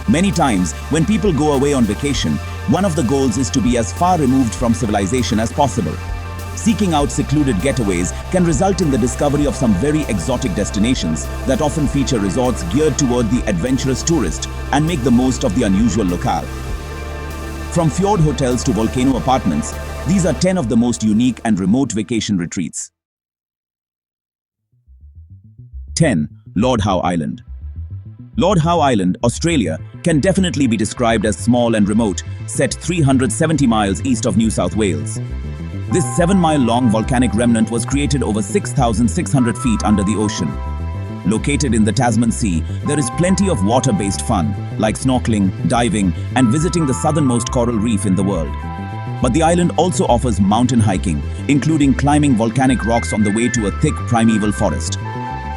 Many times, when people go away on vacation, one of the goals is to be as far removed from civilization as possible. Seeking out secluded getaways can result in the discovery of some very exotic destinations that often feature resorts geared toward the adventurous tourist and make the most of the unusual locale. From fjord hotels to volcano apartments, these are 10 of the most unique and remote vacation retreats. 10. Lord Howe Island. Lord Howe Island, Australia, can definitely be described as small and remote, set 370 miles east of New South Wales. This 7-mile-long volcanic remnant was created over 6,600 feet under the ocean. Located in the Tasman Sea, there is plenty of water-based fun, like snorkeling, diving, and visiting the southernmost coral reef in the world. But the island also offers mountain hiking, including climbing volcanic rocks on the way to a thick primeval forest.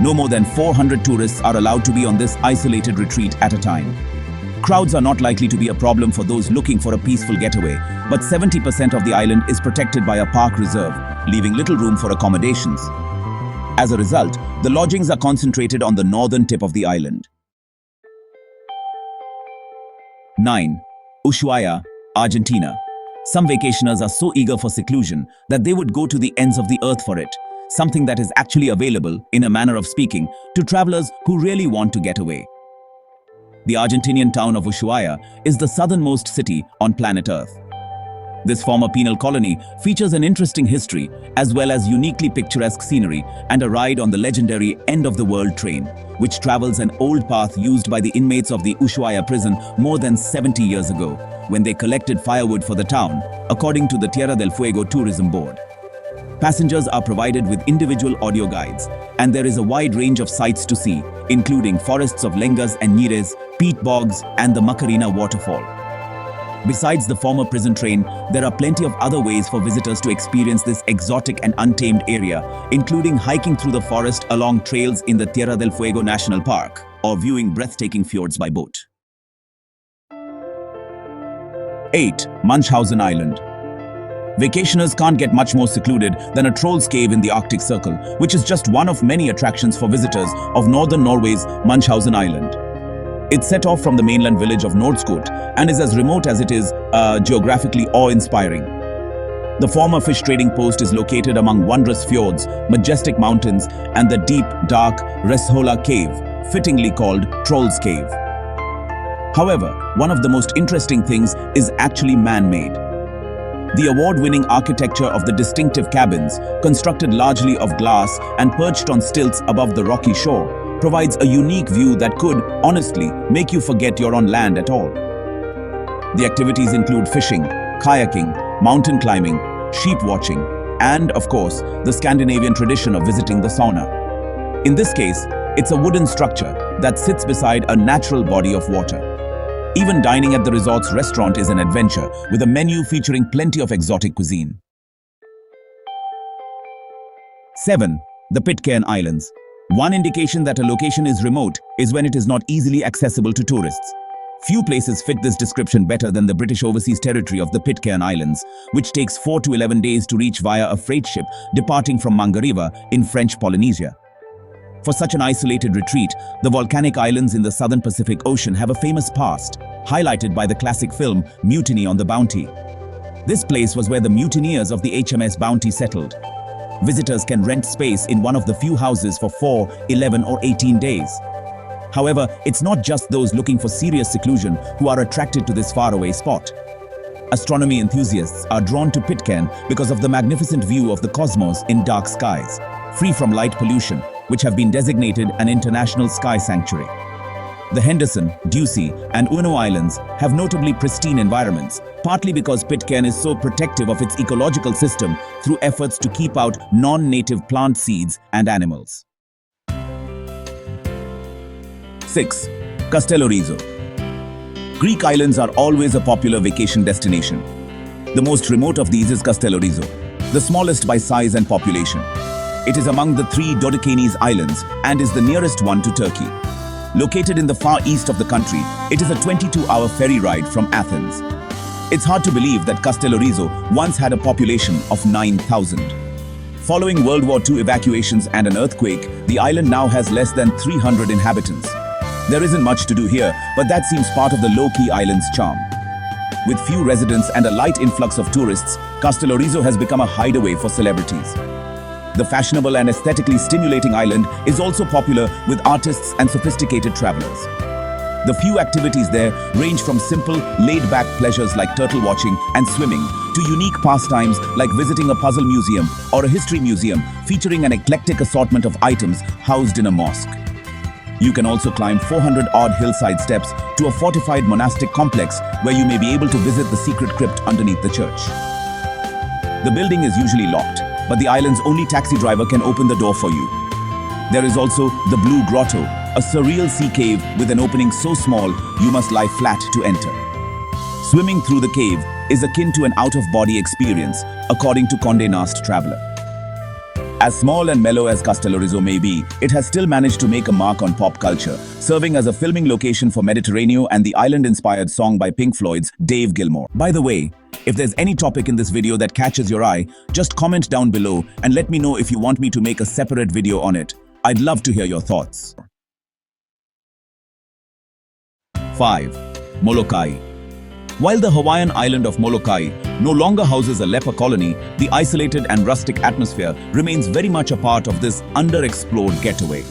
No more than 400 tourists are allowed to be on this isolated retreat at a time. Crowds are not likely to be a problem for those looking for a peaceful getaway, but 70% of the island is protected by a park reserve, leaving little room for accommodations. As a result, the lodgings are concentrated on the northern tip of the island. 9. Ushuaia, Argentina. Some vacationers are so eager for seclusion that they would go to the ends of the earth for it, something that is actually available, in a manner of speaking, to travelers who really want to get away. The Argentinian town of Ushuaia is the southernmost city on planet Earth. This former penal colony features an interesting history as well as uniquely picturesque scenery and a ride on the legendary end-of-the-world train, which travels an old path used by the inmates of the Ushuaia prison more than 70 years ago, when they collected firewood for the town, according to the Tierra del Fuego Tourism Board. Passengers are provided with individual audio guides, and there is a wide range of sights to see, including forests of lengas and nyires, peat bogs, and the Macarena waterfall. Besides the former prison train, there are plenty of other ways for visitors to experience this exotic and untamed area, including hiking through the forest along trails in the Tierra del Fuego National Park, or viewing breathtaking fjords by boat. 8. Manshausen Island. Vacationers can't get much more secluded than a troll's cave in the Arctic Circle, which is just one of many attractions for visitors of northern Norway's Manshausen Island. It's set off from the mainland village of Nordskot and is as remote as it is geographically awe-inspiring. The former fish trading post is located among wondrous fjords, majestic mountains, and the deep, dark Reshola Cave, fittingly called Troll's Cave. However, one of the most interesting things is actually man-made. The award-winning architecture of the distinctive cabins, constructed largely of glass and perched on stilts above the rocky shore, provides a unique view that could, honestly, make you forget you're on land at all. The activities include fishing, kayaking, mountain climbing, sheep watching, and, of course, the Scandinavian tradition of visiting the sauna. In this case, it's a wooden structure that sits beside a natural body of water. Even dining at the resort's restaurant is an adventure, with a menu featuring plenty of exotic cuisine. 7. The Pitcairn Islands. One indication that a location is remote is when it is not easily accessible to tourists. Few places fit this description better than the British Overseas Territory of the Pitcairn Islands, which takes 4 to 11 days to reach via a freight ship departing from Mangariva in French Polynesia. For such an isolated retreat, the volcanic islands in the southern Pacific Ocean have a famous past, highlighted by the classic film Mutiny on the Bounty. This place was where the mutineers of the HMS Bounty settled. Visitors can rent space in one of the few houses for 4, 11, or 18 days. However, it's not just those looking for serious seclusion who are attracted to this faraway spot. Astronomy enthusiasts are drawn to Pitcairn because of the magnificent view of the cosmos in dark skies, free from light pollution, which have been designated an international sky sanctuary. The Henderson, Desi, and Uno Islands have notably pristine environments, partly because Pitcairn is so protective of its ecological system through efforts to keep out non-native plant seeds and animals. 6. Kastellorizo. Greek islands are always a popular vacation destination. The most remote of these is Kastellorizo, the smallest by size and population. It is among the 3 Dodecanese islands and is the nearest one to Turkey. Located in the far east of the country, it is a 22-hour ferry ride from Athens. It's hard to believe that Kastellorizo once had a population of 9,000. Following World War II evacuations and an earthquake, the island now has less than 300 inhabitants. There isn't much to do here, but that seems part of the low-key island's charm. With few residents and a light influx of tourists, Kastellorizo has become a hideaway for celebrities. The fashionable and aesthetically stimulating island is also popular with artists and sophisticated travelers. The few activities there range from simple, laid-back pleasures like turtle watching and swimming to unique pastimes like visiting a puzzle museum or a history museum featuring an eclectic assortment of items housed in a mosque. You can also climb 400-odd hillside steps to a fortified monastic complex where you may be able to visit the secret crypt underneath the church. The building is usually locked, but the island's only taxi driver can open the door for you. There is also the Blue Grotto, a surreal sea cave with an opening so small you must lie flat to enter. Swimming through the cave is akin to an out-of-body experience, according to Condé Nast Traveler. As small and mellow as Kastellorizo may be, it has still managed to make a mark on pop culture, serving as a filming location for Mediterranean and the island-inspired song by Pink Floyd's Dave Gilmour. By the way, if there's any topic in this video that catches your eye, just comment down below and let me know if you want me to make a separate video on it. I'd love to hear your thoughts. 5. Moloka'i. While the Hawaiian island of Moloka'i no longer houses a leper colony, the isolated and rustic atmosphere remains very much a part of this underexplored getaway.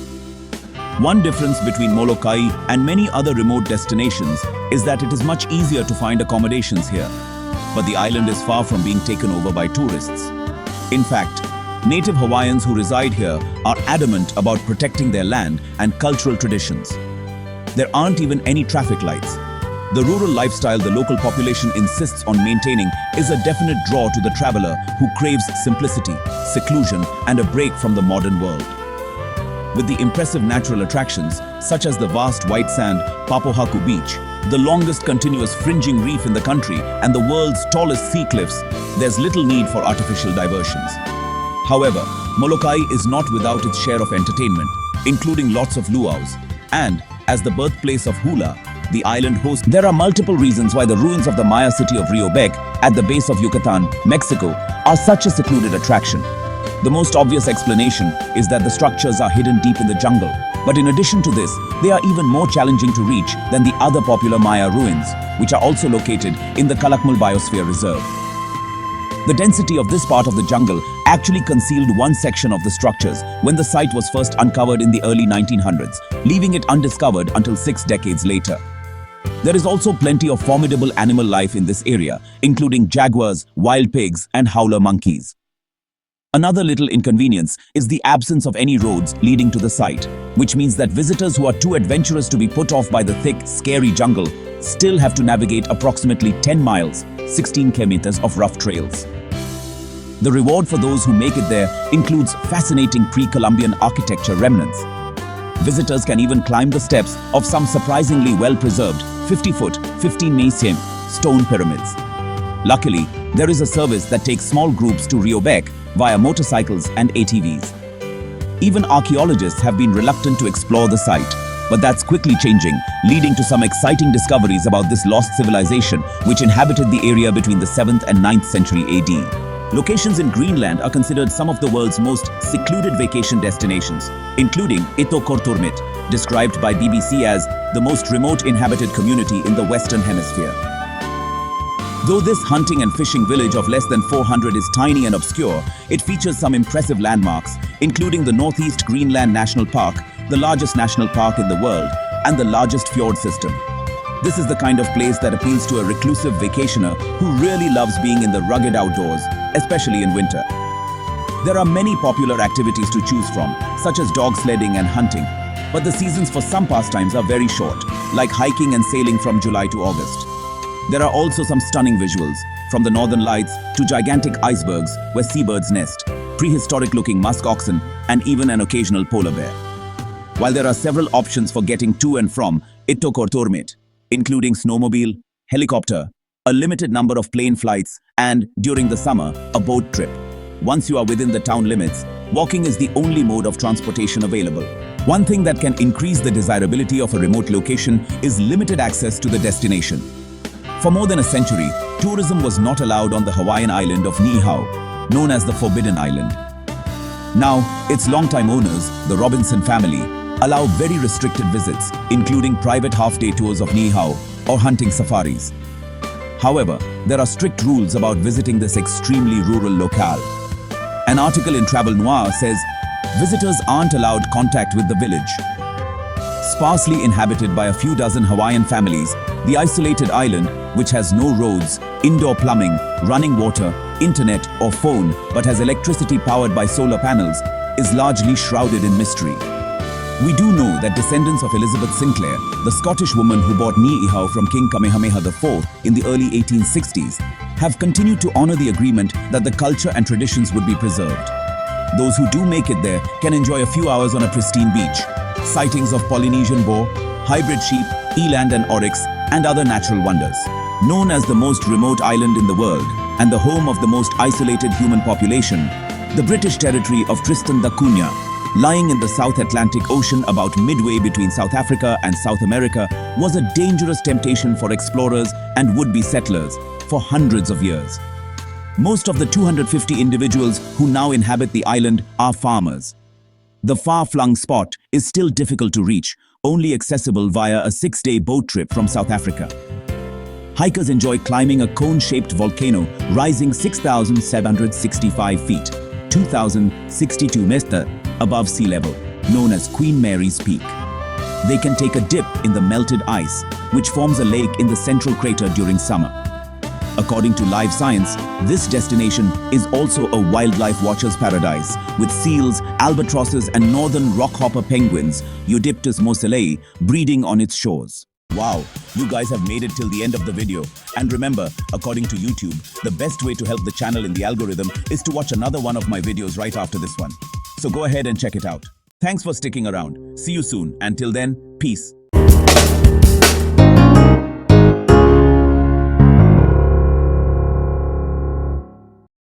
One difference between Moloka'i and many other remote destinations is that it is much easier to find accommodations here. But the island is far from being taken over by tourists. In fact, native Hawaiians who reside here are adamant about protecting their land and cultural traditions. There aren't even any traffic lights. The rural lifestyle the local population insists on maintaining is a definite draw to the traveler who craves simplicity, seclusion, and a break from the modern world. With the impressive natural attractions, such as the vast white sand Papohaku Beach, the longest continuous fringing reef in the country, and the world's tallest sea cliffs, there's little need for artificial diversions. However, Moloka'i is not without its share of entertainment, including lots of luau's, and, as the birthplace of hula, the island hosts. There are multiple reasons why the ruins of the Maya city of Rio Bec at the base of Yucatan, Mexico, are such a secluded attraction. The most obvious explanation is that the structures are hidden deep in the jungle. But in addition to this, they are even more challenging to reach than the other popular Maya ruins, which are also located in the Calakmul Biosphere Reserve. The density of this part of the jungle actually concealed one section of the structures when the site was first uncovered in the early 1900s, leaving it undiscovered until 6 decades later. There is also plenty of formidable animal life in this area, including jaguars, wild pigs, and howler monkeys. Another little inconvenience is the absence of any roads leading to the site, which means that visitors who are too adventurous to be put off by the thick, scary jungle still have to navigate approximately 10 miles, 16 kilometers of rough trails. The reward for those who make it there includes fascinating pre-Columbian architecture remnants. Visitors can even climb the steps of some surprisingly well-preserved 50-foot, 15-meter stone pyramids. Luckily, there is a service that takes small groups to Rio Bec via motorcycles and ATVs. Even archaeologists have been reluctant to explore the site, but that's quickly changing, leading to some exciting discoveries about this lost civilization which inhabited the area between the 7th and 9th century AD. Locations in Greenland are considered some of the world's most secluded vacation destinations, including Ittoqqortoormiit, described by BBC as the most remote inhabited community in the Western Hemisphere. Though this hunting and fishing village of less than 400 is tiny and obscure, it features some impressive landmarks, including the Northeast Greenland National Park, the largest national park in the world, and the largest fjord system. This is the kind of place that appeals to a reclusive vacationer who really loves being in the rugged outdoors, especially in winter. There are many popular activities to choose from, such as dog sledding and hunting, but the seasons for some pastimes are very short, like hiking and sailing from July to August. There are also some stunning visuals, from the northern lights to gigantic icebergs where seabirds nest, prehistoric-looking musk oxen, and even an occasional polar bear. While there are several options for getting to and from Ittoqqortoormiit, including snowmobile, helicopter, a limited number of plane flights, and, during the summer, a boat trip. Once you are within the town limits, walking is the only mode of transportation available. One thing that can increase the desirability of a remote location is limited access to the destination. For more than a century, tourism was not allowed on the Hawaiian island of Howe, known as the Forbidden Island. Now, its longtime owners, the Robinson family, allow very restricted visits, including private half-day tours of Howe or hunting safaris. However, there are strict rules about visiting this extremely rural locale. An article in Travel Noir says, visitors aren't allowed contact with the village. Sparsely inhabited by a few dozen Hawaiian families, the isolated island, which has no roads, indoor plumbing, running water, internet or phone, but has electricity powered by solar panels, is largely shrouded in mystery. We do know that descendants of Elizabeth Sinclair, the Scottish woman who bought Niihau from King Kamehameha IV in the early 1860s, have continued to honor the agreement that the culture and traditions would be preserved. Those who do make it there can enjoy a few hours on a pristine beach, sightings of Polynesian boar, hybrid sheep, eland and oryx, and other natural wonders. Known as the most remote island in the world and the home of the most isolated human population, the British territory of Tristan da Cunha, lying in the South Atlantic Ocean about midway between South Africa and South America, was a dangerous temptation for explorers and would-be settlers for hundreds of years. Most of the 250 individuals who now inhabit the island are farmers. The far-flung spot is still difficult to reach, only accessible via a 6-day boat trip from South Africa. Hikers enjoy climbing a cone-shaped volcano rising 6,765 feet, 2,062 meters above sea level, known as Queen Mary's Peak. They can take a dip in the melted ice, which forms a lake in the central crater during summer. According to Live Science, this destination is also a wildlife watcher's paradise, with seals, albatrosses and northern rockhopper penguins, Eudiptus mosellei, breeding on its shores. Wow, you guys have made it till the end of the video. And remember, according to YouTube, the best way to help the channel in the algorithm is to watch another one of my videos right after this one. So go ahead and check it out. Thanks for sticking around. See you soon. Until then, peace.